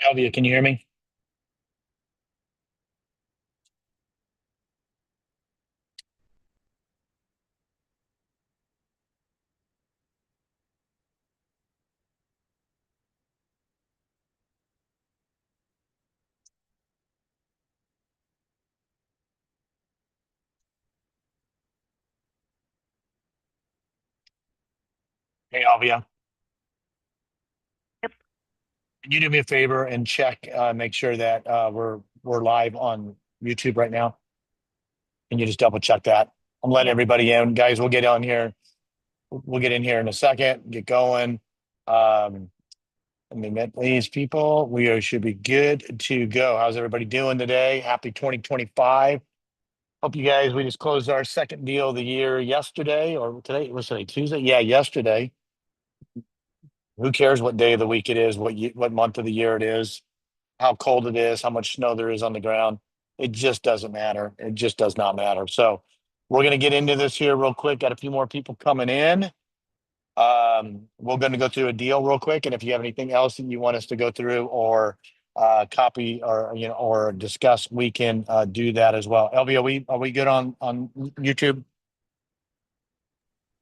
Elvia, can you hear me? Hey, Elvia, Yep. can you do me a favor and check, make sure that we're live on YouTube right now? Can you just double check that? I'm letting Yep. everybody in, guys. We'll get on here. We'll get in here in a second. Get going. Let me meet these people. Should be good to go. How's everybody doing today? Happy 2025. Hope you guys. We just closed our second deal of the year yesterday, or today. Was today Tuesday? Yeah, yesterday. Who cares what day of the week it is? What month of the year it is? How cold it is, how much snow there is on the ground. It just doesn't matter. It just does not matter. So we're going to get into this here real quick. Got a few more people coming in. We're going to go through a deal real quick, and if you have anything else that you want us to go through or copy or or discuss, we can do that as well. LB, are we good on YouTube?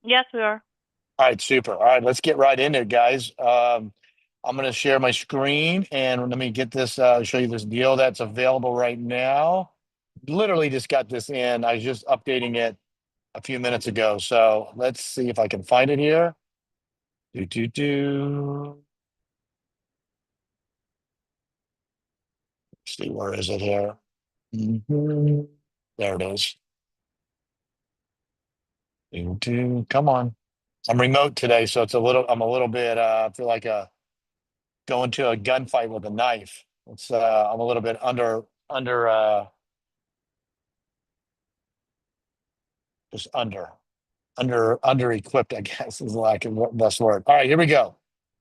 Yes, we are. All right, super. All right, let's get right into it, guys. I'm going to share my screen and let me get this, show you this deal that's available right now. Literally just got this in. I was just updating it a few minutes ago. So let's see if I can find it here. Do, do, do. See, where is it here? Mhm. There it is. Do, do. Come on. I'm remote today, so I'm a little bit, I feel like going to a gunfight with a knife. I'm a little bit just under equipped, I guess is like the best word. All right, here we go.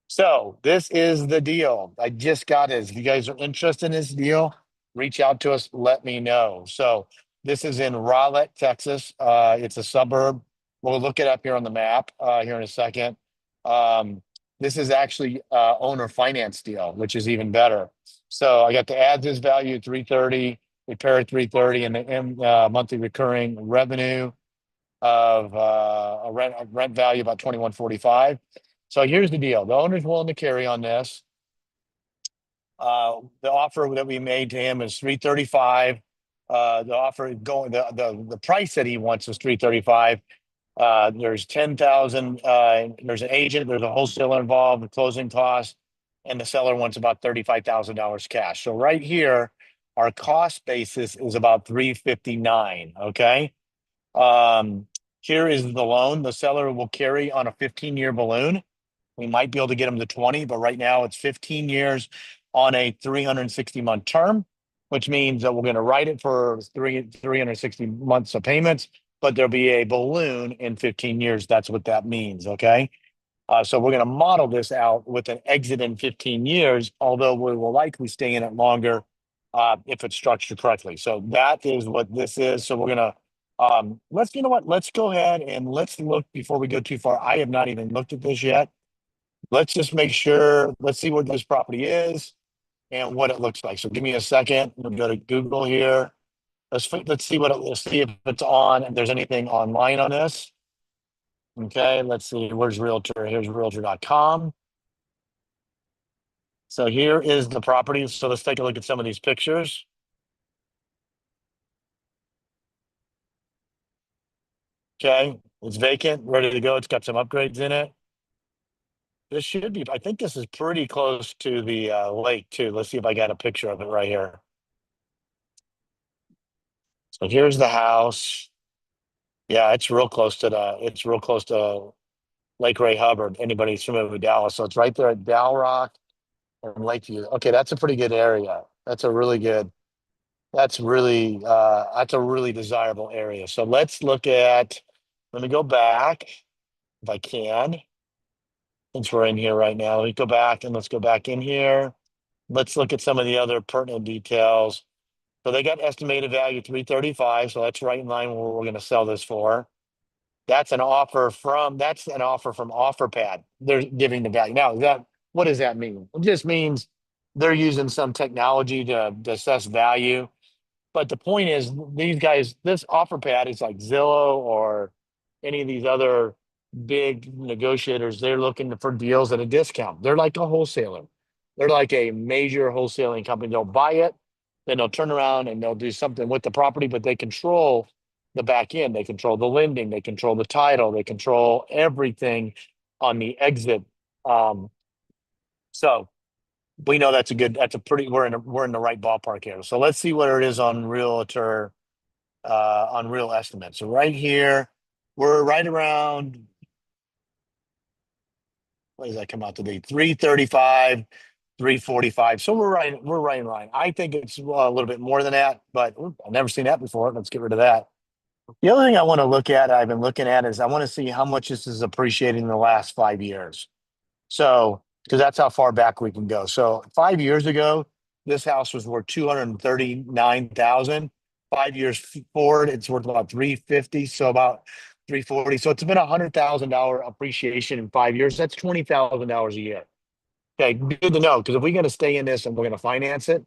So this is the deal. I just got it. If you guys are interested in this deal, reach out to us, let me know. So this is in Rowlett, Texas. It's a suburb. We'll look it up here on the map here in a second. Um, this is actually owner finance deal, which is even better. So I got the add this value 330, repair at 330, and the monthly recurring revenue of a rent value about 2145. So here's the deal: the owner's willing to carry on this. The offer that we made to him is 335. The offer going the price that he wants is 335. There's 10,000. There's an agent. There's a wholesaler involved. The closing costs, and the seller wants about $35,000 cash. So right here, our cost basis is about 359. Okay. Um, Here is the loan. The seller will carry on a 15-year balloon. We might be able to get them to 20, but right now it's 15 years on a 360-month term, which means that we're going to write it for 360 months of payments, but there'll be a balloon in 15 years. That's what that means. Okay. So we're going to model this out with an exit in 15 years, although we will likely stay in it longer if it's structured correctly. So that is what this is. So we're going to you know what? Let's go ahead and let's look before we go too far. I have not even looked at this yet. Let's just make sure. Let's see what this property is and what it looks like. So give me a second. We'll go to Google here. Let's see let's see if it's on. If there's anything online on this. Okay, let's see. Where's Realtor? Here's Realtor.com. So here is the property. So let's take a look at some of these pictures. Okay, it's vacant, ready to go. It's got some upgrades in it. This should be, I think this is pretty close to the lake too. Let's see if I got a picture of it right here. So here's the house. Yeah, it's real close to Lake Ray Hubbard. Anybody's familiar with Dallas. So it's right there at Dow Rock and Lakeview. Okay, that's a pretty good area. That's a really desirable area. So let me go back if I can, since we're in here right now. Let me go back and let's go back in here. Let's look at some of the other pertinent details. So they got estimated value 335. So that's right in line with what we're going to sell this for. That's an offer from OfferPad. They're giving the value. Now, what does that mean? It just means they're using some technology to assess value. But the point is, these guys, this offer pad is like Zillow or any of these other big negotiators. They're looking for deals at a discount. They're like a wholesaler. They're like a major wholesaling company. They'll buy it, then they'll turn around and they'll do something with the property, but they control the back end. They control the lending, they control the title, they control everything on the exit. Um, so we know that's a pretty, we're in the right ballpark here. So let's see what it is on realtor, on real estimate. So right here, we're right around, what does that come out to be? 335, 345. So we're right in line. I think it's a little bit more than that, but I've never seen that before. Let's get rid of that. The other thing I want to look at, I've been looking at, is I want to see how much this is appreciated in the last 5 years. So, because that's how far back we can go. So 5 years ago, this house was worth 239,000. 5 years forward, it's worth about 350. So about 340. So it's been $100,000 appreciation in 5 years. That's $20,000 a year. Okay, good to know. Because if we're going to stay in this and we're going to finance it,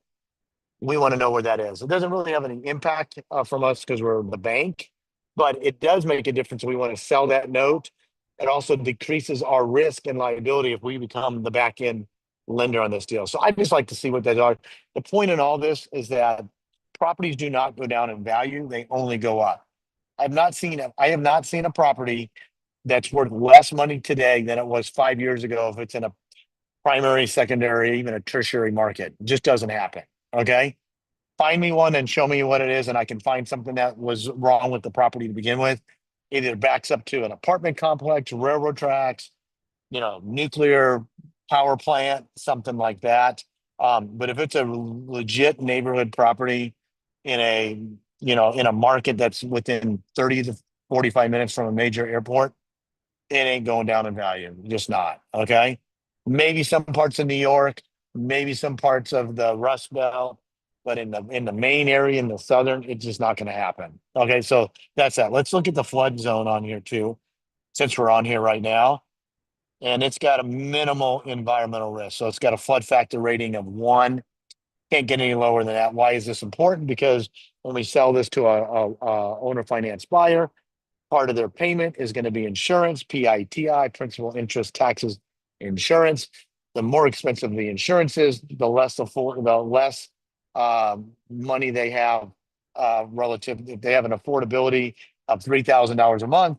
we want to know where that is. It doesn't really have any impact from us because we're the bank, but it does make a difference. We want to sell that note. It also decreases our risk and liability if we become the back end lender on this deal. So I just like to see what they are. The point in all this is that properties do not go down in value; they only go up. I have not seen a property that's worth less money today than it was 5 years ago if it's in a primary, secondary, even a tertiary market. It just doesn't happen. Okay. Find me one and show me what it is, and I can find something that was wrong with the property to begin with. Either backs up to an apartment complex, railroad tracks, nuclear power plant, something like that. But if it's a legit neighborhood property in a market that's within 30 to 45 minutes from a major airport, it ain't going down in value. Just not. Okay. Maybe some parts of New York, maybe some parts of the Rust Belt, but in the main area in the southern, it's just not going to happen. Okay, so that's that. Let's look at the flood zone on here too, since we're on here right now. And it's got a minimal environmental risk. So it's got a flood factor rating of 1. Can't get any lower than that. Why is this important? Because when we sell this to a owner finance buyer, part of their payment is going to be insurance, PITI, principal, interest, taxes, insurance. The more expensive the insurance is, the less money they have relative. If they have an affordability of $3,000 a month,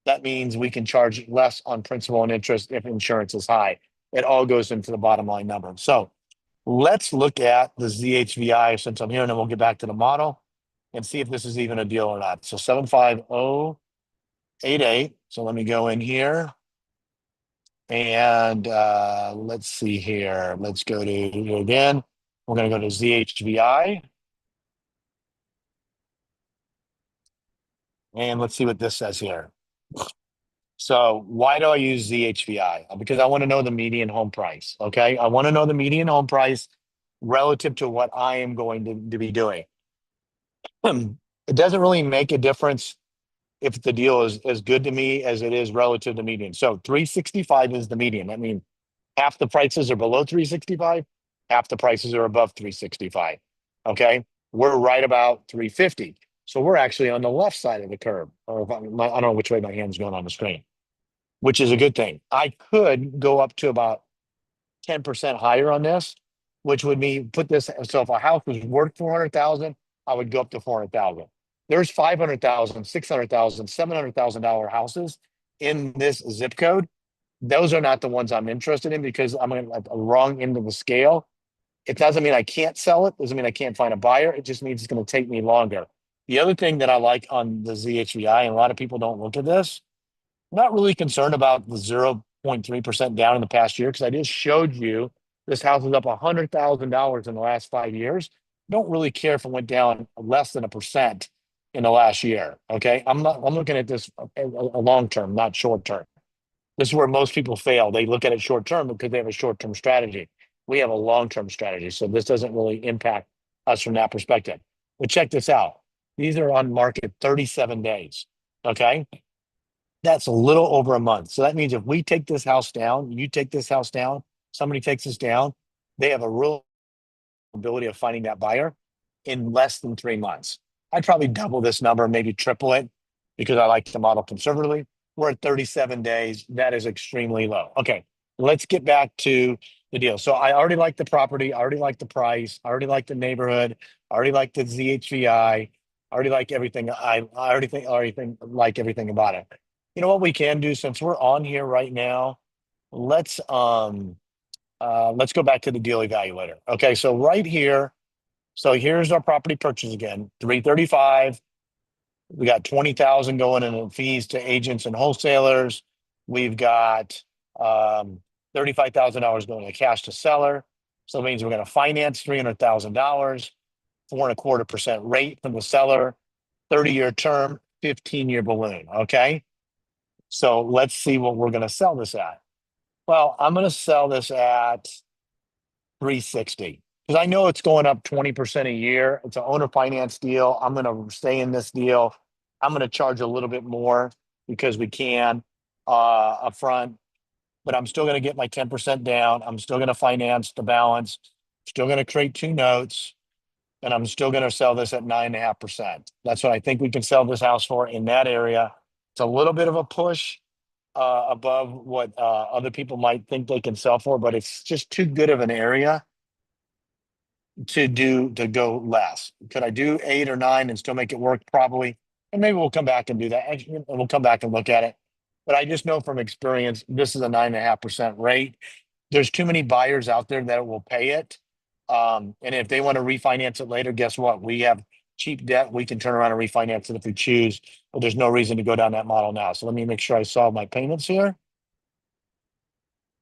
that means we can charge less on principal and interest if insurance is high. It all goes into the bottom line number. So let's look at the ZHVI since I'm here, and then we'll get back to the model and see if this is even a deal or not. So 75088. So let me go in here and let's see here. Let's go to again. We're going to go to ZHVI. And let's see what this says here. So why do I use ZHVI? Because I want to know the median home price. Okay. I want to know the median home price relative to what I am going to be doing. It doesn't really make a difference if the deal is as good to me as it is relative to median. So 365 is the median. I mean, half the prices are below 365, half the prices are above 365. Okay. We're right about 350. So we're actually on the left side of the curve. Or I don't know which way my hand's going on the screen, which is a good thing. I could go up to about 10% higher on this, which would mean put this. So if a house was worth 400,000, I would go up to 400,000. There's 500,000, 600,000, $700,000 houses in this zip code. Those are not the ones I'm interested in because I'm at the wrong end of the scale. It doesn't mean I can't sell it. Doesn't mean I can't find a buyer. It just means it's going to take me longer. The other thing that I like on the ZHVI, and a lot of people don't look at this, I'm not really concerned about the 0.3% down in the past year because I just showed you this house is up $100,000 in the last 5 years. Don't really care if it went down less than 1% in the last year. Okay. I'm looking at this a long term, not short term. This is where most people fail. They look at it short term because they have a short term strategy. We have a long term strategy. So this doesn't really impact us from that perspective. But check this out. These are on market 37 days. Okay. That's a little over a month. So that means if we take this house down, you take this house down, somebody takes this down, they have a real probability of finding that buyer in less than 3 months. I'd probably double this number, maybe triple it, because I like to model conservatively. We're at 37 days. That is extremely low. Okay, let's get back to the deal. So I already like the property. I already like the price. I already like the neighborhood. I already like the ZHVI. I already like everything. I already like everything about it. You know what we can do, since we're on here right now, let's go back to the deal evaluator. Okay, so right here, so here's our property purchase again, 335. We got 20,000 going in fees to agents and wholesalers. We've got $35,000 going to cash to seller. So it means we're going to finance $300,000, 4.25% rate from the seller, 30-year term, 15-year balloon. Okay. So let's see what we're going to sell this at. Well, I'm going to sell this at 360 because I know it's going up 20% a year. It's an owner finance deal. I'm going to stay in this deal. I'm going to charge a little bit more because we can upfront, but I'm still going to get my 10% down. I'm still going to finance the balance, still going to create 2 notes, and I'm still going to sell this at 9.5%. That's what I think we can sell this house for in that area. It's a little bit of a push above what other people might think they can sell for, but it's just too good of an area to go less. Could I do 8 or 9 and still make it work? Probably. And maybe we'll come back and do that. And we'll come back and look at it. But I just know from experience, this is a 9.5% rate. There's too many buyers out there that will pay it. And if they want to refinance it later, guess what? We have cheap debt. We can turn around and refinance it if we choose, but there's no reason to go down that model now. So let me make sure I solve my payments here. And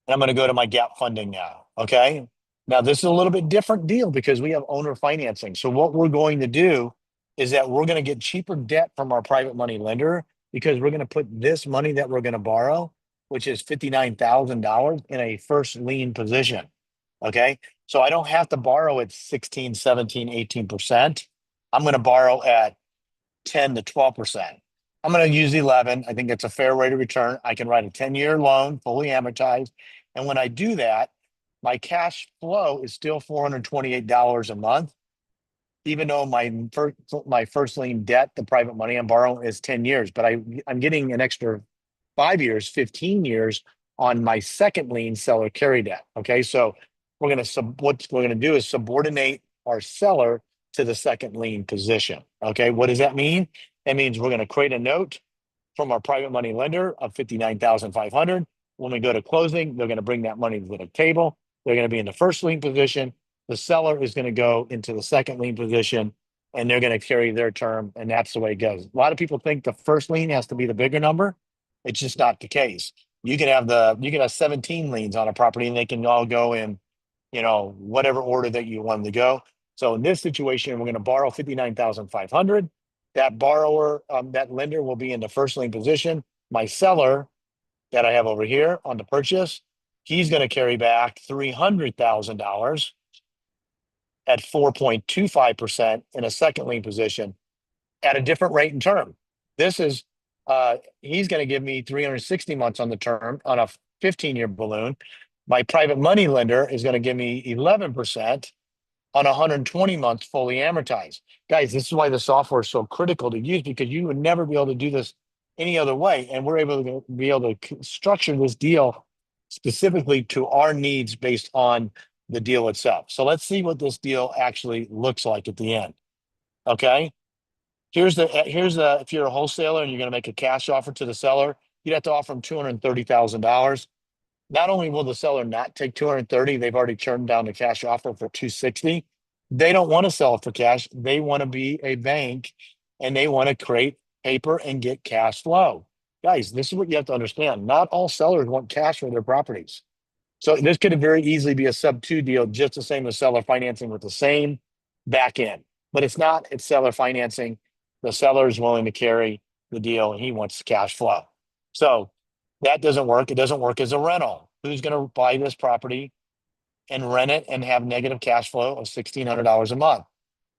I'm going to go to my gap funding now. Okay. Now this is a little bit different deal because we have owner financing. So what we're going to do is that we're going to get cheaper debt from our private money lender because we're going to put this money that we're going to borrow, which is $59,000, in a first lien position. Okay. So I don't have to borrow at 16, 17, 18%. I'm going to borrow at 10 to 12%. I'm going to use 11. I think that's a fair rate of return. I can write a 10-year loan, fully amortized. And when I do that, my cash flow is still $428 a month, even though my first lien debt, the private money I'm borrowing, is 10 years. But I'm getting an extra 5 years, 15 years on my second lien seller carry debt. Okay, so what we're gonna do is subordinate our seller to the second lien position. Okay, what does that mean? It means we're gonna create a note from our private money lender of $59,500. When we go to closing, they're gonna bring that money to the table. They're gonna be in the first lien position. The seller is gonna go into the second lien position, and they're gonna carry their term, and that's the way it goes. A lot of people think the first lien has to be the bigger number. It's just not the case. You can have 17 liens on a property, and they can all go in, whatever order that you want them to go. So in this situation, we're going to borrow $59,500. That borrower, that lender will be in the first lien position. My seller that I have over here on the purchase, he's going to carry back $300,000 at 4.25% in a second lien position at a different rate and term. This is, he's going to give me 360 months on the term on a 15-year balloon. My private money lender is going to give me 11% on 120 months fully amortized. Guys, this is why the software is so critical to use, because you would never be able to do this any other way. And we're able to structure this deal specifically to our needs based on the deal itself. So let's see what this deal actually looks like at the end. Okay. Here's the if you're a wholesaler and you're going to make a cash offer to the seller, you'd have to offer them $230,000. Not only will the seller not take 230, they've already turned down the cash offer for 260. They don't want to sell it for cash. They want to be a bank, and they want to create paper and get cash flow. Guys, this is what you have to understand. Not all sellers want cash for their properties. So this could very easily be a sub-2 deal, just the same as seller financing with the same back end. But it's not. It's seller financing. The seller is willing to carry the deal, and he wants cash flow. So that doesn't work. It doesn't work as a rental. Who's going to buy this property and rent it and have negative cash flow of $1,600 a month?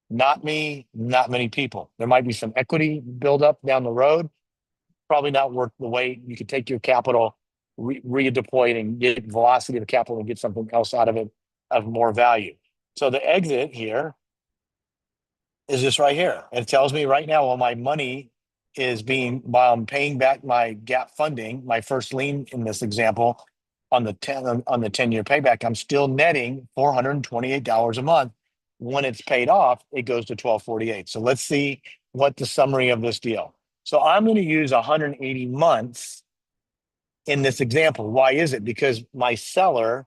Not me, not many people. There might be some equity buildup down the road. Probably not worth the wait. You could take your capital, redeploy it, and get velocity of capital and get something else out of it of more value. So the exit here is this right here. It tells me right now, well, my money is being, while I'm paying back my gap funding, my first lien in this example on the 10-year payback, I'm still netting $428 a month. When it's paid off, it goes to 1248. So let's see what the summary of this deal. So I'm going to use 180 months in this example. Why is it? Because my seller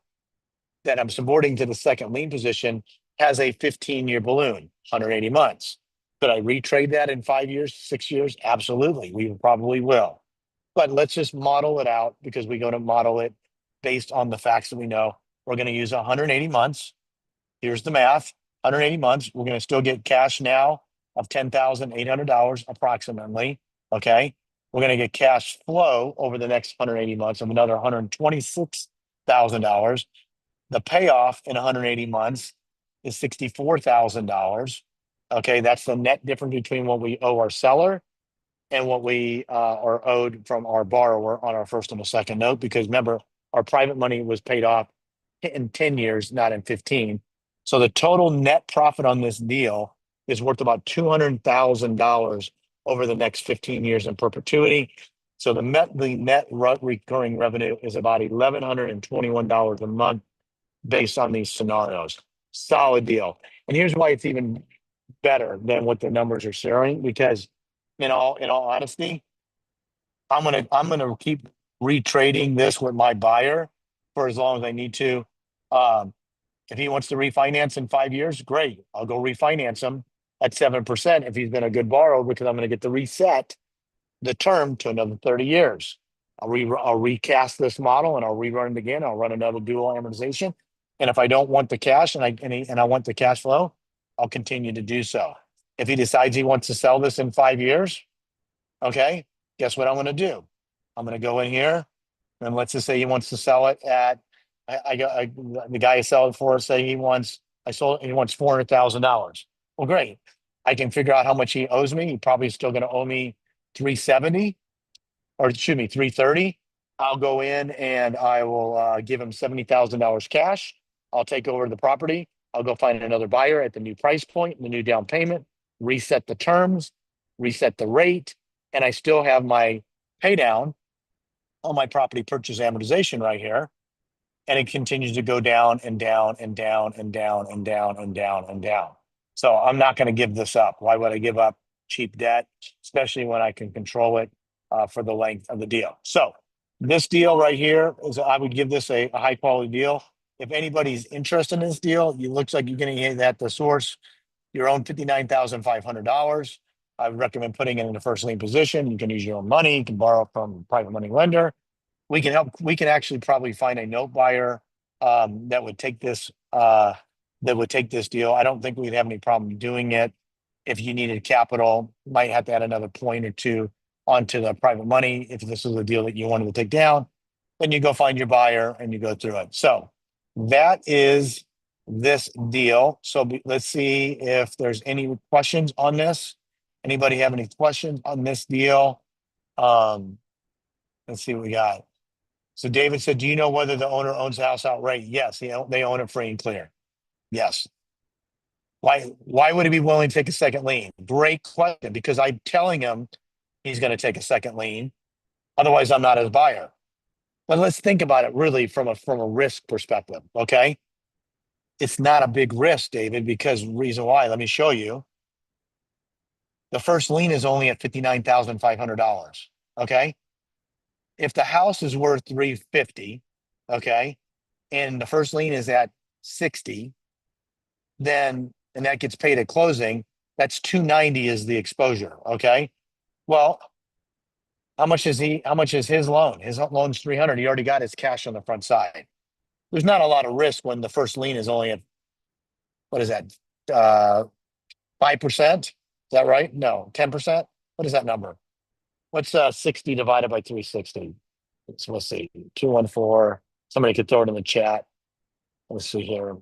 that I'm subordinating to the second lien position has a 15-year balloon, 180 months. Could I retrade that in 5 years, 6 years? Absolutely. We probably will. But let's just model it out because we're going to model it based on the facts that we know. We're going to use 180 months. Here's the math. 180 months. We're going to still get cash now of $10,800 approximately. Okay. We're going to get cash flow over the next 180 months of another $126,000. The payoff in 180 months is $64,000. Okay, that's the net difference between what we owe our seller and what we are owed from our borrower on our first and a second note. Because remember, our private money was paid off in 10 years, not in 15. So the total net profit on this deal is worth about $200,000 over the next 15 years in perpetuity. So the net recurring revenue is about $1,121 a month based on these scenarios. Solid deal. And here's why it's even better than what the numbers are showing, because in all honesty, I'm gonna keep retrading this with my buyer for as long as I need to. If he wants to refinance in 5 years, great. I'll go refinance him at 7% if he's been a good borrower, because I'm gonna get to reset the term to another 30 years. I'll recast this model and I'll rerun it again. I'll run another dual amortization. And if I don't want the cash and I want the cash flow, I'll continue to do so. If he decides he wants to sell this in 5 years, okay, guess what I'm going to do? I'm going to go in here and let's just say he wants to sell it at, the guy I sell it for, say he wants $400,000. Well, great. I can figure out how much he owes me. He probably still going to owe me 370, or excuse me, 330. I'll go in and I will give him $70,000 cash. I'll take over the property. I'll go find another buyer at the new price point, the new down payment, reset the terms, reset the rate, and I still have my pay down on my property purchase amortization right here. And it continues to go down and down and down and down and down and down and down. So I'm not going to give this up. Why would I give up cheap debt, especially when I can control it for the length of the deal? So this deal right here is, I would give this a high quality deal. If anybody's interested in this deal, it looks like you're going to get at the source your own $59,500. I would recommend putting it in the first lien position. You can use your own money. You can borrow from a private money lender. We can actually probably find a note buyer that would take this deal. I don't think we'd have any problem doing it. If you needed capital, might have to add another point or two onto the private money. If this is a deal that you wanted to take down, then you go find your buyer and you go through it. So that is this deal. So let's see if there's any questions on this. Anybody have any questions on this deal? Let's see what we got. So David said, do you know whether the owner owns the house outright? Yes, they own it free and clear. Yes. Why would he be willing to take a second lien? Great question, because I'm telling him he's going to take a second lien. Otherwise, I'm not his buyer. But let's think about it really from a risk perspective, okay? It's not a big risk, David, because reason why, let me show you. The first lien is only at $59,500, okay? If the house is worth $350, okay, and the first lien is at 60, then, and that gets paid at closing, that's 290 is the exposure, okay? Well, how much is his loan? His loan's 300. He already got his cash on the front side. There's not a lot of risk when the first lien is only at, what is that? 5%? Is that right? No, 10%? What is that number? What's 60 divided by 360? Let's see, 214. Somebody could throw it in the chat. Let's see here.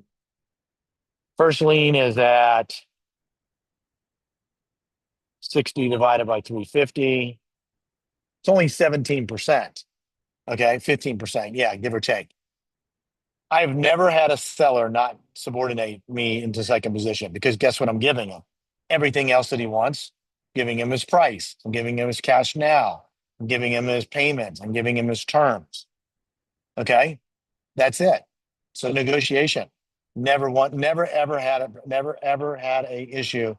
First lien is at 60 divided by 350. It's only 17%. Okay, 15%. Yeah, give or take. I've never had a seller not subordinate me into second position because guess what I'm giving him? Everything else that he wants, giving him his price. I'm giving him his cash now. I'm giving him his payments. I'm giving him his terms. Okay. That's it. So negotiation. Never ever had a issue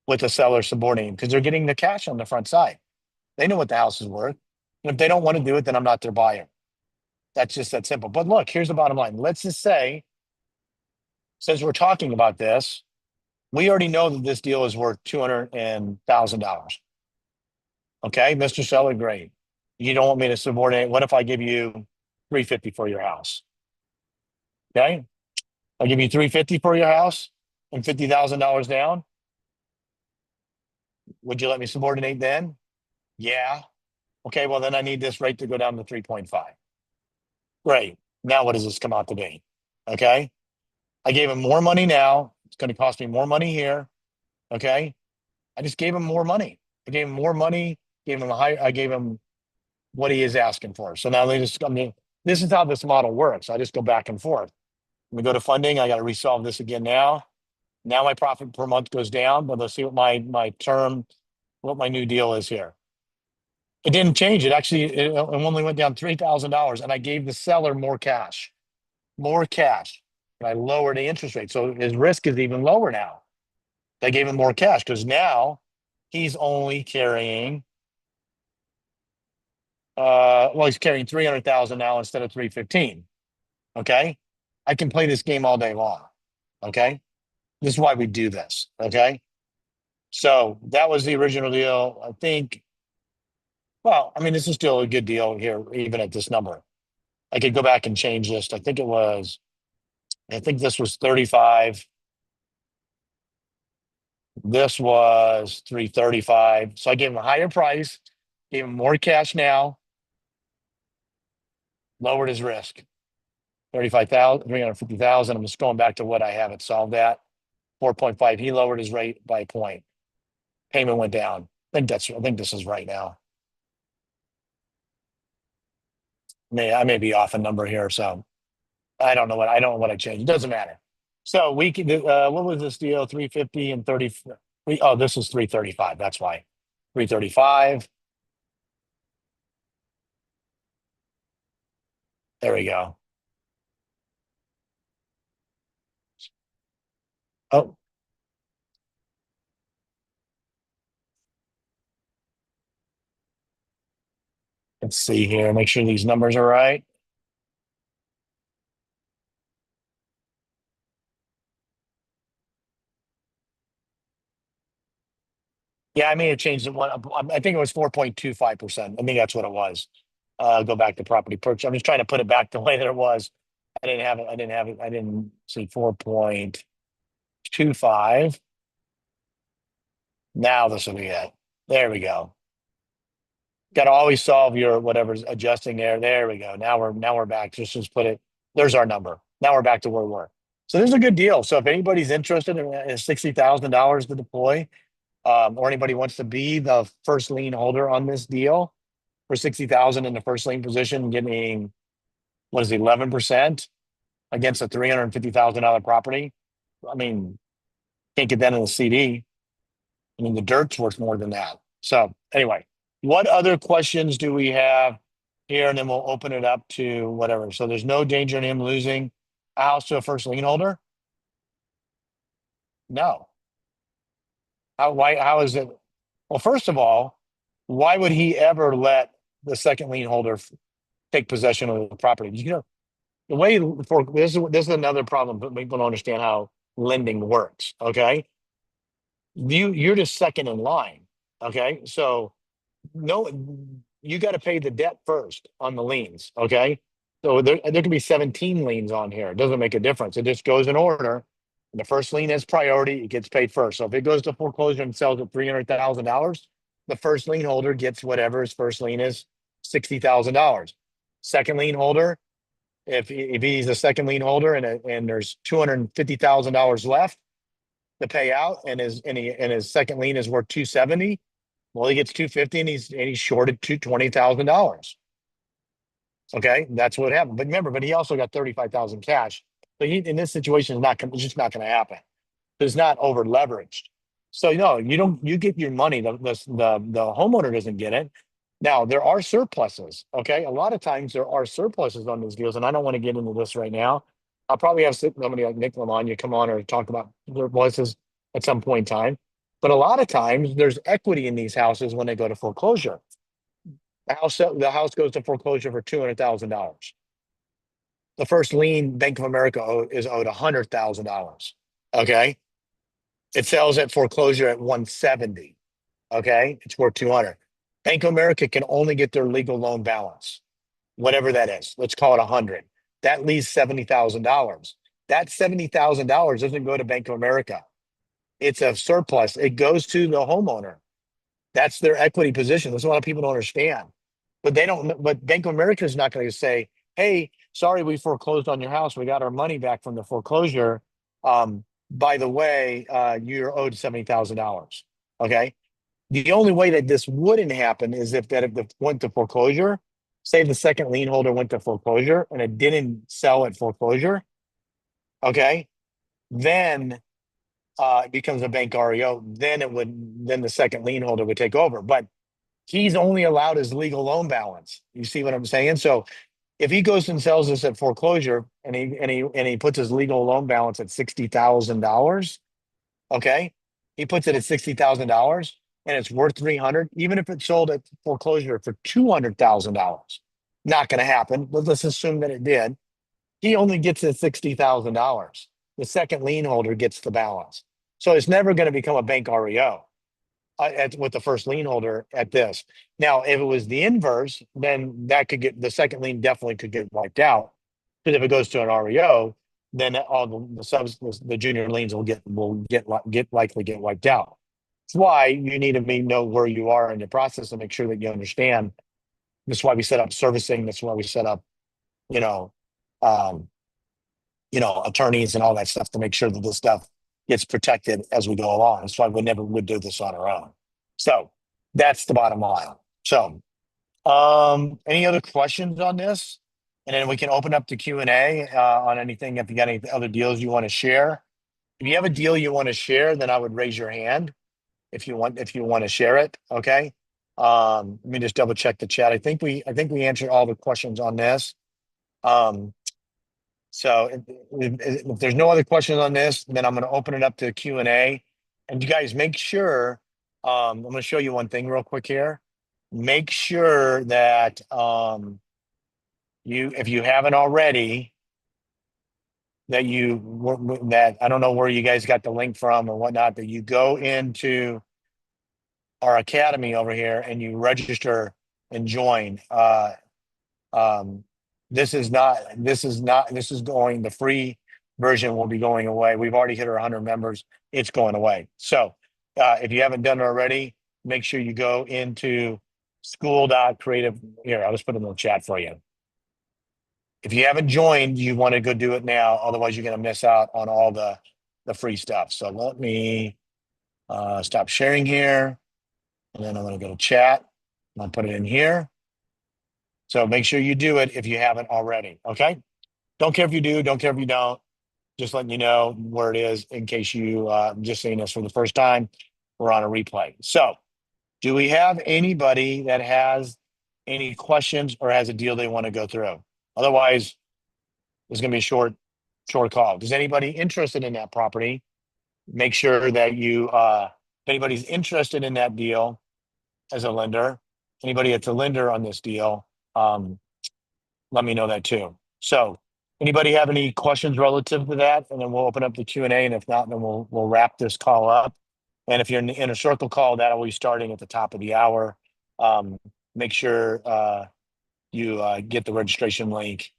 with the seller subordinating because they're getting the cash on the front side. They know what the house is worth. And if they don't want to do it, then I'm not their buyer. That's just that simple. But look, here's the bottom line. Let's just say, since we're talking about this, we already know that this deal is worth $200,000. Okay, Mr. Seller, great. You don't want me to subordinate. What if I give you 350 for your house? Okay, I'll give you 350 for your house and $50,000 down. Would you let me subordinate then? Yeah. Okay, well then I need this rate to go down to 3.5. Great. Now what does this come out to be? Okay. I gave him more money now. It's going to cost me more money here. Okay. I just gave him more money. I gave him more money, gave him I gave him what he is asking for. So now this is how this model works. I just go back and forth. We go to funding. I got to resolve this again now. Now my profit per month goes down, but let's see what what my new deal is here. It didn't change. It only went down $3,000 and I gave the seller more cash. And I lowered the interest rate. So his risk is even lower now. I gave him more cash because now he's only carrying, he's carrying 300,000 now instead of 315. Okay. I can play this game all day long. Okay. This is why we do this. Okay. So that was the original deal. I think, well, I mean, this is still a good deal here, even at this number. I could go back and change this. I think this was 35. This was 335. So I gave him a higher price, gave him more cash now, lowered his risk. 35,000, 350,000. I'm just going back to what I have it solved at. 4.5. He lowered his rate by a point. Payment went down. I think this is right now. I may be off a number here, so I don't know what I changed. It doesn't matter. So we can do what was this deal? 350 and 30. This is 335. That's why. 335. There we go. Oh. Let's see here. Make sure these numbers are right. Yeah, I may have changed it. I think it was 4.25%. I think that's what it was. Go back to property purchase. I'm just trying to put it back the way that it was. I didn't have it. I didn't see 4.25. Now this will be it. There we go. Got to always solve your whatever's adjusting there. There we go. Now we're back. Just put it. There's our number. Now we're back to where we were. So this is a good deal. So if anybody's interested in $60,000 to deploy, or anybody wants to be the first lien holder on this deal for 60,000 in the first lien position, getting 11% against a $350,000 property. I mean, can't get that in a CD. I mean, the dirt's worth more than that. So anyway, what other questions do we have here? And then we'll open it up to whatever. So there's no danger in him losing a house to a first lien holder? No. How is it? Well, first of all, why would he ever let the second lien holder take possession of the property? You know, the way for this is another problem, but people don't understand how lending works. Okay. You're just second in line. Okay. So no, you got to pay the debt first on the liens. Okay. So there can be 17 liens on here. It doesn't make a difference. It just goes in order. The first lien has priority. It gets paid first. So if it goes to foreclosure and sells at $300,000, the first lien holder gets whatever his first lien is, $60,000. Second lien holder, if he's a second lien holder and there's $250,000 left to pay out, and his second lien is worth $270, well, he gets $250 and he's shorted $20,000. Okay, that's what happened. But remember, but he also got 35,000 cash. So he, in this situation, is not it's just not going to happen. It's not over leveraged. So no, you don't. You get your money. The homeowner doesn't get it. Now there are surpluses. Okay, a lot of times there are surpluses on these deals, and I don't want to get into this right now. I'll probably have somebody like Nick Lamont come on or talk about surpluses at some point in time. But a lot of times there's equity in these houses when they go to foreclosure. The house goes to foreclosure for $200,000. The first lien Bank of America is owed $100,000. Okay, it sells at foreclosure at 170. Okay, it's worth 200. Bank of America can only get their legal loan balance, whatever that is. Let's call it 100. That leaves $70,000. That $70,000 doesn't go to Bank of America. It's a surplus. It goes to the homeowner. That's their equity position. That's what a lot of people don't understand. But they don't. But Bank of America is not going to say, "Hey, sorry, we foreclosed on your house. We got our money back from the foreclosure. By the way, you're owed $70,000." Okay. The only way that this wouldn't happen is if it went to foreclosure. Say the second lien holder went to foreclosure and it didn't sell at foreclosure. Okay, then it becomes a bank REO. Then the second lien holder would take over. But he's only allowed his legal loan balance. You see what I'm saying? So if he goes and sells this at foreclosure and he puts his legal loan balance at $60,000, okay, he puts it at $60,000 and it's worth 300, even if it's sold at foreclosure for $200,000, not going to happen. But let's assume that it did. He only gets his $60,000. The second lien holder gets the balance. So it's never going to become a bank REO with the first lien holder at this. Now, if it was the inverse, then that could get the second lien definitely could get wiped out. Because if it goes to an REO, then all the junior liens likely get wiped out. That's why you need to know where you are in the process and make sure that you understand. That's why we set up servicing. That's why we set up, you know, um, attorneys and all that stuff to make sure that this stuff gets protected as we go along. That's why we never would do this on our own. So that's the bottom line. So, any other questions on this? And then we can open up the Q&A on anything. If you got any other deals you want to share, if you have a deal you want to share, then I would raise your hand if you want to share it. Okay. Let me just double check the chat. I think we answered all the questions on this. So if there's no other questions on this, then I'm going to open it up to Q&A. And you guys make sure, I'm going to show you one thing real quick here. Make sure that if you haven't already, that I don't know where you guys got the link from or whatnot, that you go into our academy over here and you register and join. This is going, the free version will be going away. We've already hit our 100 members. It's going away. So if you haven't done it already, make sure you go into school.creative. Here, I'll just put it in the chat for you. If you haven't joined, you want to go do it now. Otherwise, you're going to miss out on all the free stuff. So let me stop sharing here. And then I'm going to go to chat. And I'll put it in here. So make sure you do it if you haven't already. Okay. Don't care if you do. Don't care if you don't. Just letting you know where it is in case you just seeing this for the first time. We're on a replay. So do we have anybody that has any questions or has a deal they want to go through? Otherwise, it's going to be a short call. Is anybody interested in that property? Make sure that if anybody's interested in that deal as a lender, anybody that's a lender on this deal, let me know that too. So anybody have any questions relative to that? And then we'll open up the Q&A. And if not, then we'll wrap this call up. And if you're in a circle call, that'll be starting at the top of the hour. Make sure you get the registration link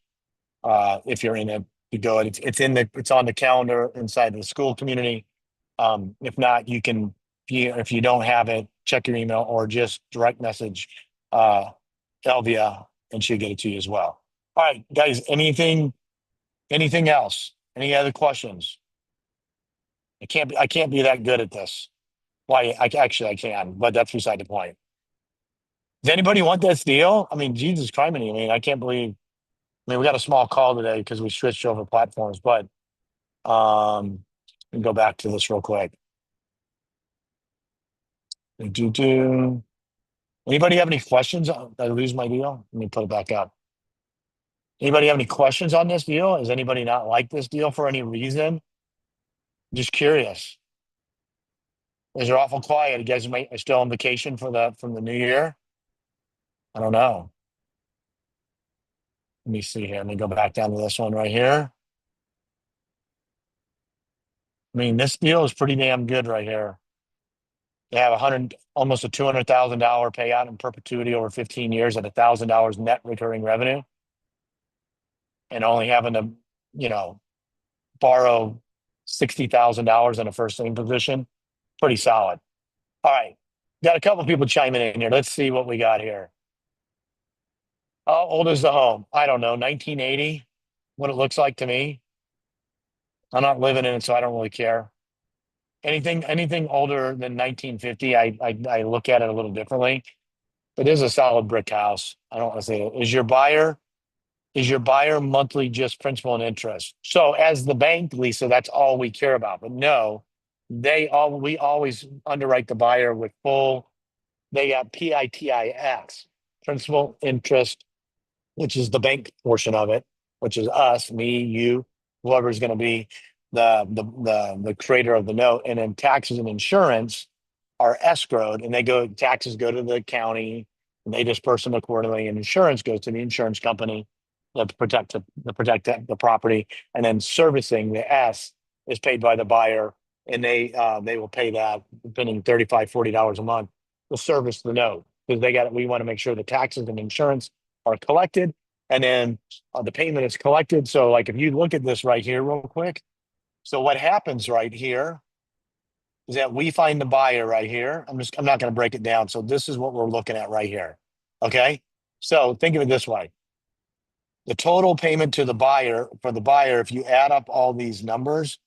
if you're in it to go. It's on the calendar inside the school community. If not, you can, if you don't have it, check your email or just direct message Elvia and she'll get it to you as well. All right, guys, anything else? Any other questions? I can't be that good at this. Why? I can, but that's beside the point. Does anybody want this deal? I mean, Jesus Christ, I mean, I can't believe I mean, we got a small call today because we switched over platforms, but let me go back to this real quick. Do. Anybody have any questions? Did I lose my deal? Let me put it back up. Anybody have any questions on this deal? Does anybody not like this deal for any reason? Just curious. Is it awful quiet? You guys are still on vacation from the new year? I don't know. Let me see here. Let me go back down to this one right here. I mean, this deal is pretty damn good right here. They have almost a $200,000 payout in perpetuity over 15 years at $1,000 net recurring revenue, and only having to, borrow $60,000 in a first lien position. Pretty solid. All right, got a couple people chiming in here. Let's see what we got here. How old is the home? I don't know. 1980. What it looks like to me. I'm not living in it, so I don't really care. Anything older than 1950, I look at it a little differently. It is a solid brick house. I don't want to say it. Is your buyer monthly just principal and interest? So as the bank, Lisa, that's all we care about. But no, we always underwrite the buyer with full. They got PITIX, principal interest, which is the bank portion of it, which is us, me, you, whoever's going to be the creator of the note, and then taxes and insurance are escrowed, and taxes go to the county, and they disperse them accordingly, and insurance goes to the insurance company to protect the property, and then servicing the S is paid by the buyer, and they will pay that depending $35-40 a month to service the note, because we want to make sure the taxes and insurance are collected, and then the payment is collected. So like if you look at this right here real quick, so what happens right here is that we find the buyer right here. I'm not going to break it down. So this is what we're looking at right here. Okay. So think of it this way. The total payment to the buyer, if you add up all these numbers,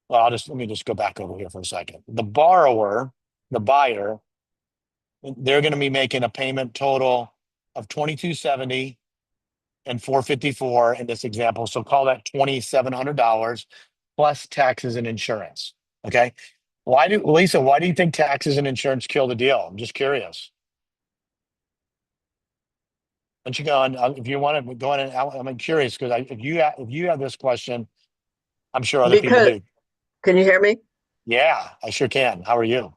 well, let me just go back over here for a second. The buyer, they're going to be making a payment total of $2,270 and $454 in this example. So call that $2,700 plus taxes and insurance. Okay. Lisa, why do you think taxes and insurance kill the deal? I'm just curious. Why don't you go on, if you want to go on, and I'm curious because if you have this question, I'm sure other people do. Can you hear me? Yeah, I sure can. How are you?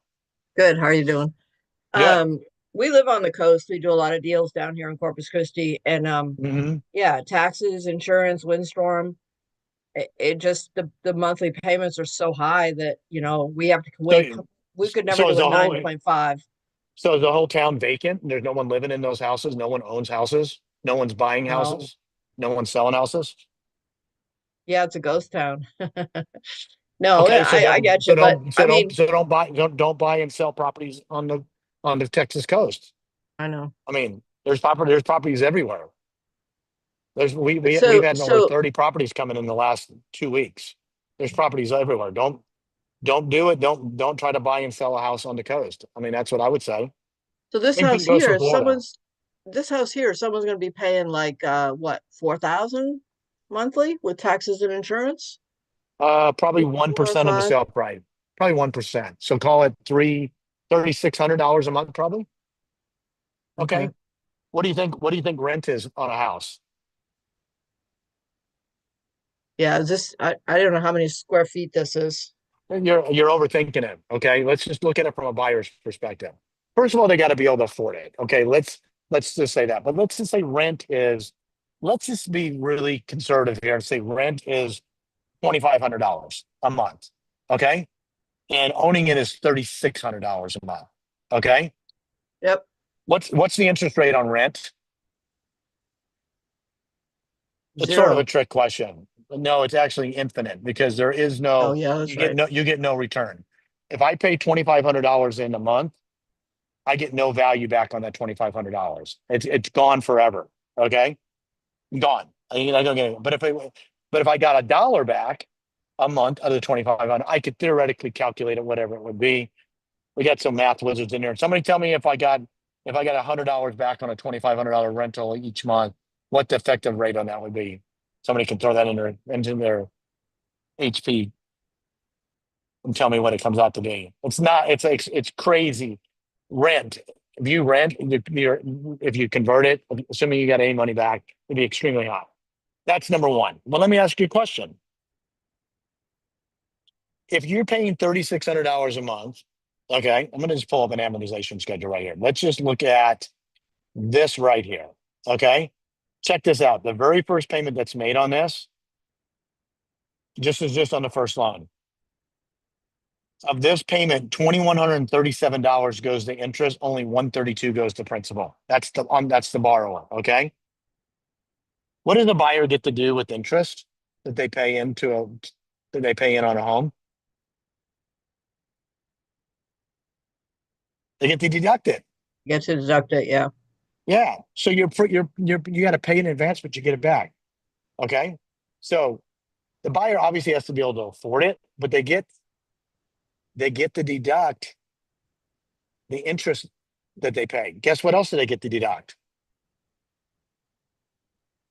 Good. How are you doing? Good. We live on the coast. We do a lot of deals down here in Corpus Christi, and yeah, taxes, insurance, windstorm. It just the monthly payments are so high that we have to wait. We could never do a 9.5. So is the whole town vacant? There's no one living in those houses. No one owns houses. No one's buying houses. No one's selling houses. Yeah, it's a ghost town. No, Okay, I get you, but I mean, don't buy and sell properties on the Texas coast. I know. I mean, there's properties everywhere. We've had over 30 properties coming in the last 2 weeks. There's properties everywhere. Don't do it. Don't try to buy and sell a house on the coast. I mean, that's what I would say. So this house here, someone's going to be paying like what, 4,000 monthly with taxes and insurance? Probably 1% of the sale price. Probably 1%. So call it $3,600 a month, probably. Okay. What do you think rent is on a house? Yeah, I don't know how many square feet this is. You're overthinking it. Okay. Let's just look at it from a buyer's perspective. First of all, they got to be able to afford it. Okay. Let's just say that. But let's just say let's just be really conservative here and say rent is $2,500 a month. Okay. And owning it is $3,600 a month. Okay. Yep. What's the interest rate on rent? It's 0. sort of a trick question. No, it's actually infinite because there is no. Oh yeah, that's right. You get no return. If I pay $2,500 in a month, I get no value back on that $2,500. It's gone forever. Okay, gone. I don't get it. But if I got $1 back a month out of the $2,500, I could theoretically calculate it, whatever it would be. We got some math wizards in here. Somebody tell me if I got $100 back on a $2,500 rental each month, what the effective rate on that would be. Somebody can throw that into their HP and tell me what it comes out to be. It's not, it's crazy. Rent. If you rent, if you convert it, assuming you got any money back, it'd be extremely high. That's number one. Well, let me ask you a question. If you're paying $3,600 a month, okay, I'm going to just pull up an amortization schedule right here. Let's just look at this right here. Okay. Check this out. The very first payment that's made on this, just on the first loan. Of this payment, $2,137 goes to interest, only $132 goes to principal. That's the borrower. Okay. What does the buyer get to do with interest that they pay in on a home? They get to deduct it. Get to deduct it, yeah. Yeah. So you got to pay in advance, but you get it back. Okay. So the buyer obviously has to be able to afford it, but they get to deduct the interest that they pay. Guess what else do they get to deduct?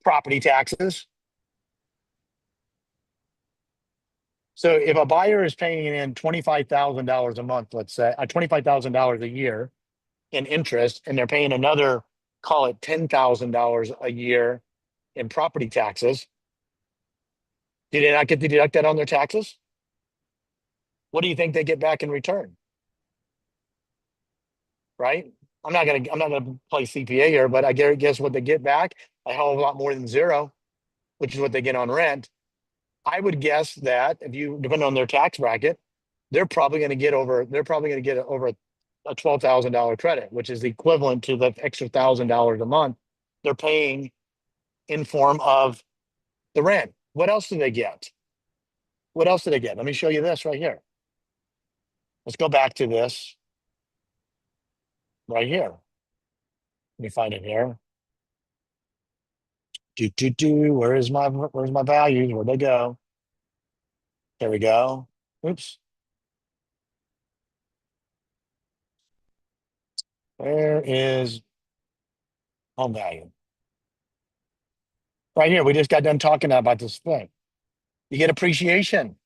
Property taxes. So if a buyer is paying in $25,000 a month, let's say, $25,000 a year in interest, and they're paying another, call it $10,000 a year in property taxes, do they not get to deduct that on their taxes? What do you think they get back in return? Right? I'm not gonna play CPA here, but I guess what they get back a hell of a lot more than zero, which is what they get on rent. I would guess that if you depend on their tax bracket, they're probably going to get over a $12,000 credit, which is the equivalent to the extra $1,000 a month they're paying in form of the rent. What else do they get? What else do they get? Let me show you this right here. Let's go back to this right here. Let me find it here. Where's my values? Where'd they go? There we go. Oops. Where is home value? Right here. We just got done talking about this thing. You get appreciation.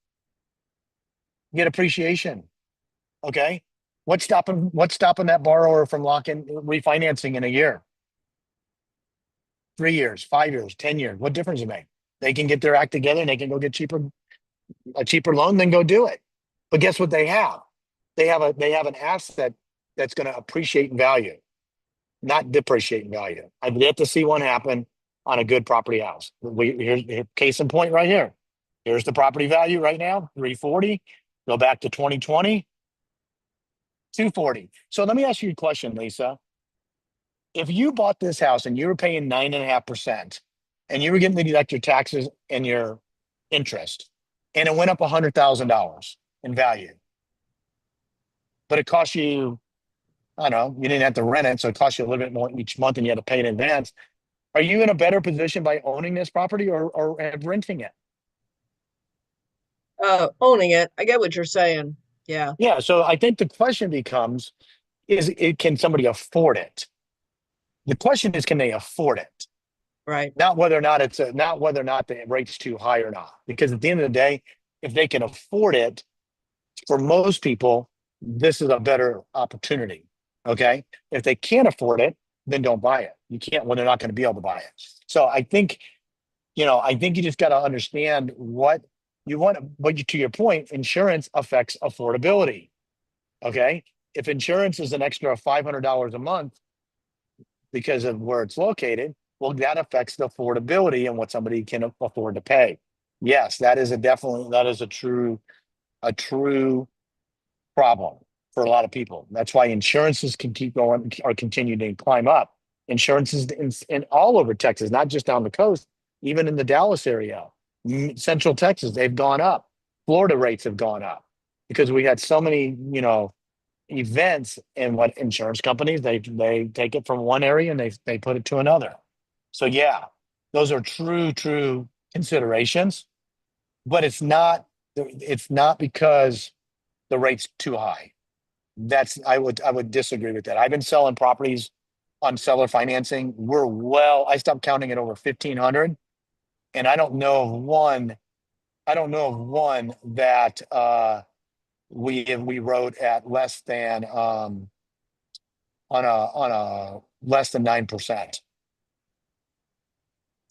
You get appreciation. Okay. What's stopping that borrower from refinancing in a year? 3 years, 5 years, 10 years. What difference does it make? They can get their act together and they can go get a cheaper loan, then go do it. But guess what they have? They have an asset that's going to appreciate in value, not depreciate in value. I've yet to see one happen on a good property house. Here's case in point right here. Here's the property value right now, 340. Go back to 2020, 240. So let me ask you a question, Lisa. If you bought this house and you were paying 9.5% and you were getting to deduct your taxes and your interest, and it went up $100,000 in value, but it cost you, I don't know, you didn't have to rent it, so it cost you a little bit more each month and you had to pay in advance. Are you in a better position by owning this property or renting it? Owning it. I get what you're saying. Yeah. Yeah. So I think the question becomes, can somebody afford it? The question is, can they afford it? Right. Not whether or not the rate's too high or not. Because at the end of the day, if they can afford it, for most people, this is a better opportunity. Okay. If they can't afford it, then don't buy it. You can't when they're not going to be able to buy it. So I think you just got to understand what you want. But to your point, insurance affects affordability. Okay. If insurance is an extra $500 a month because of where it's located, well, that affects the affordability and what somebody can afford to pay. Yes, that is a true problem for a lot of people. That's why insurances can keep going or continue to climb up. Insurances in all over Texas, not just down the coast, even in the Dallas area, Central Texas, they've gone up. Florida rates have gone up because we had so many, events, and what insurance companies, they take it from one area and they put it to another. So yeah, those are true considerations, but it's not because the rate's too high. I would disagree with that. I've been selling properties on seller financing. I stopped counting at over 1,500. And I don't know of one that we wrote at less than on a less than 9%.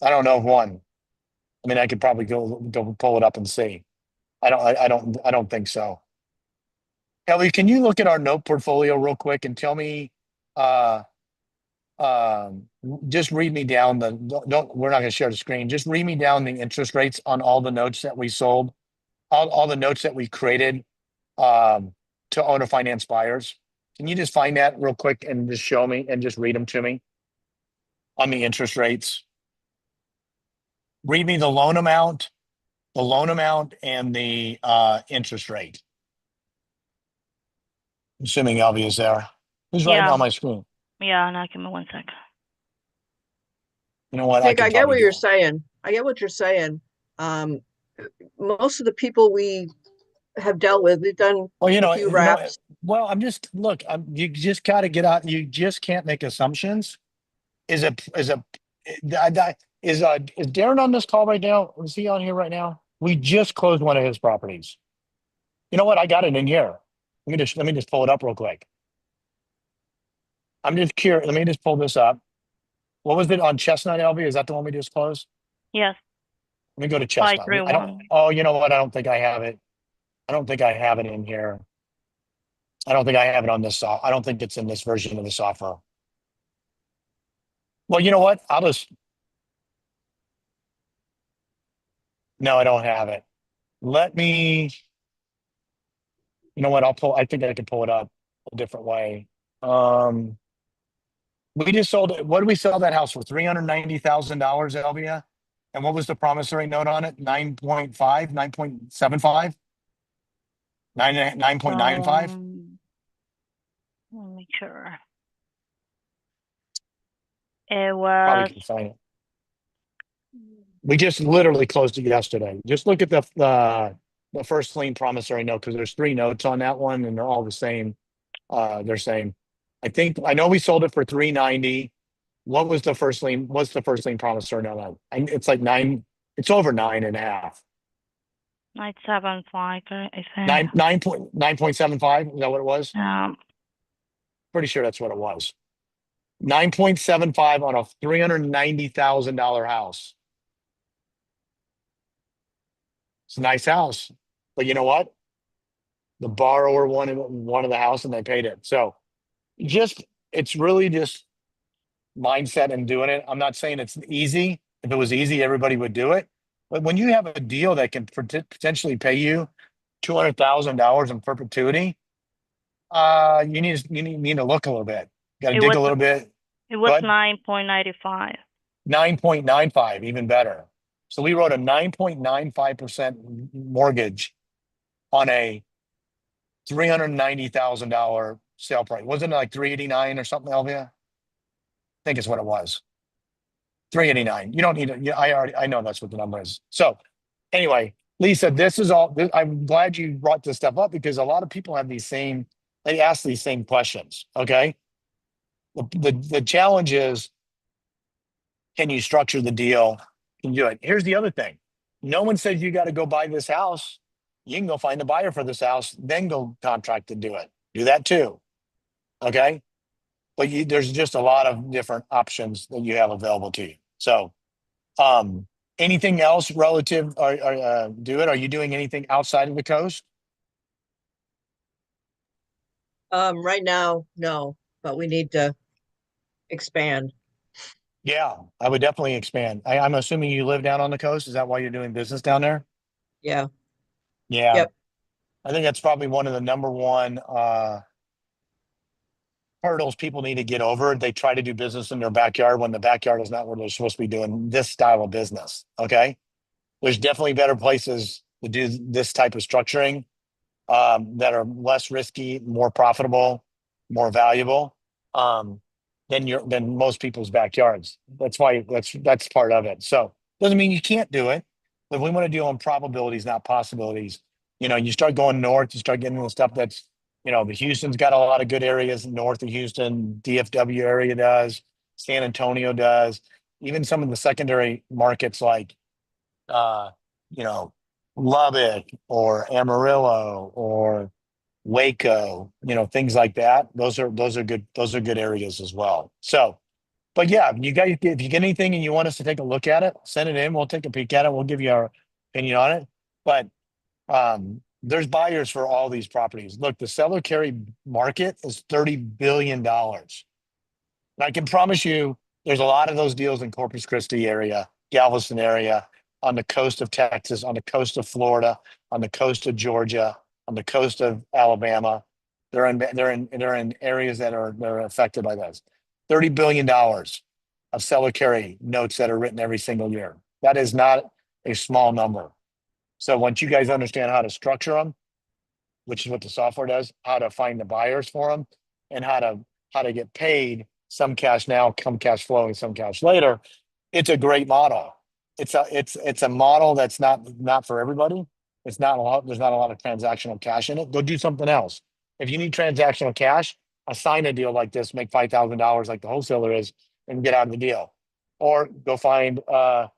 I don't know of one. I mean, I could probably go pull it up and see. I don't think so. Ellie, can you look at our note portfolio real quick and tell me, uh, just read me down we're not gonna share the screen. Just read me down the interest rates on all the notes that we sold, all the notes that we created, to owner finance buyers. Can you just find that real quick and just show me and just read them to me on the interest rates? Read me the loan amount and the interest rate. Assuming Elvie is there. Who's writing Yeah. on my screen? Yeah, now give me 1 sec. You know what? Nick, can I get probably what do you're it. saying. I get what you're saying. Most of the people we have dealt with, we've done Well, a few wraps. well, you just got to get out. You just can't make assumptions. Is Darren on this call right now? Is he on here right now? We just closed one of his properties. You know what? I got it in here. Let me just pull it up real quick. I'm just curious. Let me just pull this up. What was it on Chestnut, Elvie? Is that the one we just closed? Yes. Let me go to Chestnut. I don't. 531. Oh, you know what? I don't think I have it. I don't think I have it in here. I don't think I have it on this. I don't think it's in this version of the software. Well, you know what? No, I don't have it. Let me. You know what? I think I can pull it up a different way. We just sold it. What did we sell that house for? $390,000, Elvia? And what was the promissory note on it? 9.5, 9.75? 9.95? Let me make sure. It Probably was can find it. We just literally closed it yesterday. Just look at the first lien promissory note, because there's 3 notes on that one and they're all the same. They're same. I know we sold it for 390. What's the first lien promissory note? And it's like 9, it's over 9.5. 975, I think. 9.75. Is that what it was? Pretty sure that's what it was. 9.75 on a $390,000 house. It's a nice house, but you know what? The borrower wanted the house and they paid it. So it's really just mindset and doing it. I'm not saying it's easy. If it was easy, everybody would do it. But when you have a deal that can potentially pay you $200,000 in perpetuity, you need to look a little bit. Got to dig a little bit. It was 9.95. 9.95, even better. So we wrote a 9.95% mortgage on a $390,000 sale price. Wasn't it like 389 or something, Elvia? I think it's what it was. 389. You don't need it. I know that's what the number is. So anyway, Lisa, I'm glad you brought this stuff up, because a lot of people have they ask these same questions. Okay. The challenge is, can you structure the deal? Can you do it? Here's the other thing. No one says you got to go buy this house. You can go find a buyer for this house, then go contract to do it. Do that too. Okay. But there's just a lot of different options that you have available to you. So, anything else relative do it? Are you doing anything outside of the coast? Right now, no, but we need to expand. Yeah, I would definitely expand. I'm assuming you live down on the coast. Is that why you're doing business down there? Yeah. Yeah. Yep. I think that's probably one of the number one hurdles people need to get over. They try to do business in their backyard when the backyard is not where they're supposed to be doing this style of business. Okay. There's definitely better places to do this type of structuring, that are less risky, more profitable, more valuable, than most people's backyards. That's why that's part of it. So doesn't mean you can't do it, but we want to deal on probabilities, not possibilities. You start going north, you start getting into stuff that's You know, the Houston's got a lot of good areas north of Houston, DFW area does, San Antonio does, even some of the secondary markets like, uh, you know, Lubbock or Amarillo or Waco, you know, things like that. Those are good areas as well. So, but yeah, you guys, if you get anything and you want us to take a look at it, send it in. We'll take a peek at it. We'll give you our opinion on it. But there's buyers for all these properties. Look, the seller carry market is $30 billion. And I can promise you there's a lot of those deals in Corpus Christi area, Galveston area, on the coast of Texas, on the coast of Florida, on the coast of Georgia, on the coast of Alabama. They're in areas that are affected by this. $30 billion of seller carry notes that are written every single year. That is not a small number. So once you guys understand how to structure them, which is what the software does, how to find the buyers for them, and how to get paid, some cash now, some cash flowing, some cash later, it's a great model. It's a model that's not for everybody. It's not a lot. There's not a lot of transactional cash in it. Go do something else. If you need transactional cash, assign a deal like this, make $5,000 like the wholesaler is, and get out of the deal, or go find or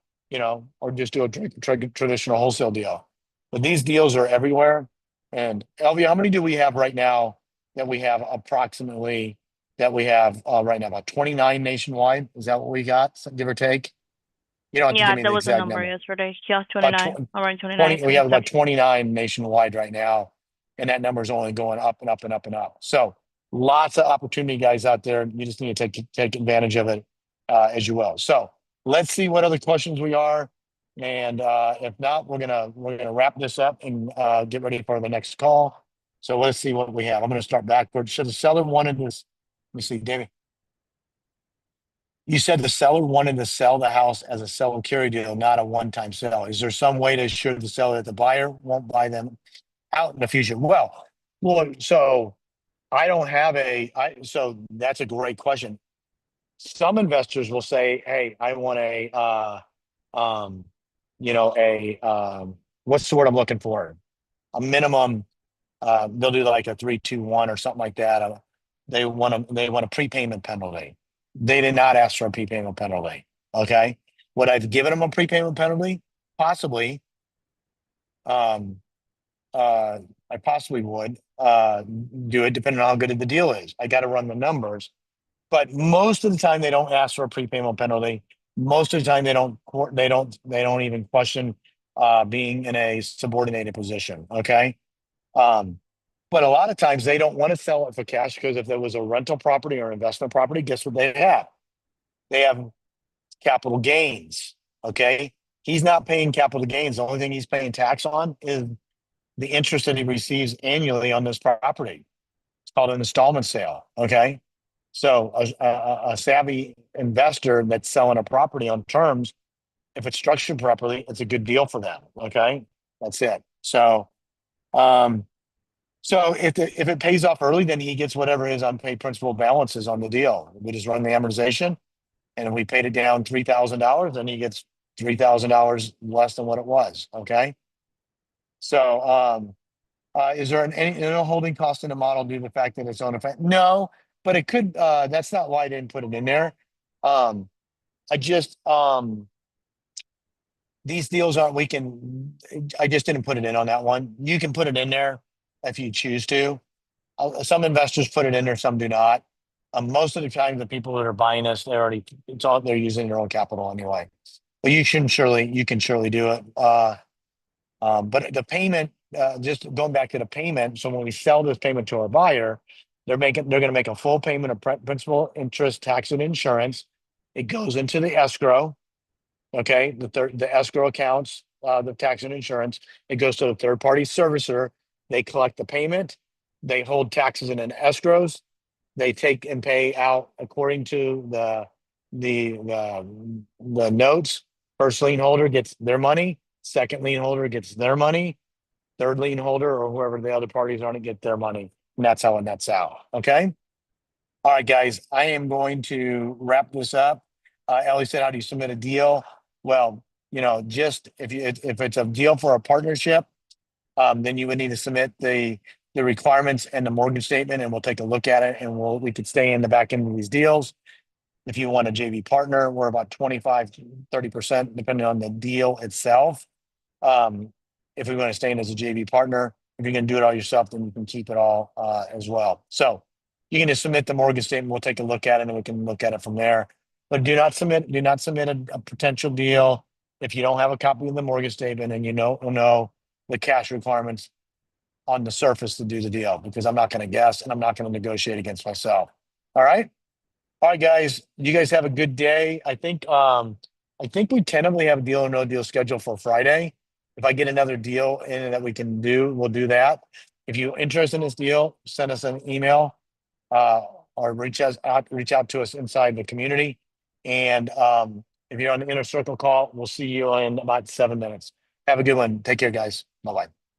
just do a traditional wholesale deal. But these deals are everywhere. And LV, how many do we have right now that we have approximately right now? About 29 nationwide. Is that what we got, give or take? You don't have to Yeah, give me that the was the exact number number. yesterday. Yeah, About 29, around 29, 20, we have about 27. 29 nationwide right now. And that number is only going up and up and up and up. So lots of opportunity, guys, out there. You just need to take advantage of it as you will. So let's see what other questions we are. And if not, we're gonna wrap this up and get ready for the next call. So let's see what we have. I'm gonna start backwards. So the seller wanted this. Let me see, David. You said the seller wanted to sell the house as a sell and carry deal, not a one-time sale. Is there some way to assure the seller that the buyer won't buy them out in the future? Well, so I don't have so that's a great question. Some investors will say, hey, I want what's the word I'm looking for? A minimum, they'll do like a 3-2-1 or something like that. They want a prepayment penalty. They did not ask for a prepayment penalty. Okay. Would I've given them a prepayment penalty? Possibly. I possibly would do it depending on how good the deal is. I got to run the numbers, but most of the time they don't ask for a prepayment penalty. Most of the time they don't even question being in a subordinated position. Okay. But a lot of times they don't want to sell it for cash because if there was a rental property or investment property, guess what they have? They have capital gains. Okay. He's not paying capital gains. The only thing he's paying tax on is the interest that he receives annually on this property. It's called an installment sale. Okay. So a savvy investor that's selling a property on terms, if it's structured properly, it's a good deal for them. Okay. That's it. So, if it pays off early, then he gets whatever his unpaid principal balance is on the deal. We just run the amortization, and if we paid it down $3,000, then he gets $3,000 less than what it was. Okay. So, is there any holding cost in the model due to the fact that it's on effect? No, but it could. That's not why I didn't put it in there. I just these deals aren't. I just didn't put it in on that one. You can put it in there if you choose to. Some investors put it in there, some do not. Most of the time, the people that are buying this, they're using their own capital anyway. But you can surely do it. But the payment, just going back to the payment. So when we sell this payment to our buyer, they're going to make a full payment of principal, interest, tax, and insurance. It goes into the escrow. Okay, the escrow accounts, the tax and insurance. It goes to the third party servicer. They collect the payment. They hold taxes in an escrows. They take and pay out according to the notes. First lien holder gets their money. Second lien holder gets their money. Third lien holder or whoever the other parties are to get their money. And that's how it nets out. Okay. All right, guys. I am going to wrap this up. Ellie said, "How do you submit a deal?" Well, just if it's a deal for a partnership, then you would need to submit the the requirements and the mortgage statement, and we'll take a look at it, and we could stay in the back end of these deals. If you want a JV partner, we're about 25 to 30%, depending on the deal itself. If we want to stay in as a JV partner, if you're going to do it all yourself, then you can keep it all as well. So you can just submit the mortgage statement. We'll take a look at it, and we can look at it from there. But do not submit a potential deal if you don't have a copy of the mortgage statement and you know the cash requirements on the surface to do the deal, because I'm not going to guess and I'm not going to negotiate against myself. All right. All right, guys. You guys have a good day. I think we tentatively have a deal or no deal scheduled for Friday. If I get another deal in that we can do, we'll do that. If you're interested in this deal, send us an email or reach out to us inside the community. And if you're on the Inner Circle call, we'll see you in about 7 minutes. Have a good one. Take care, guys. Bye-bye.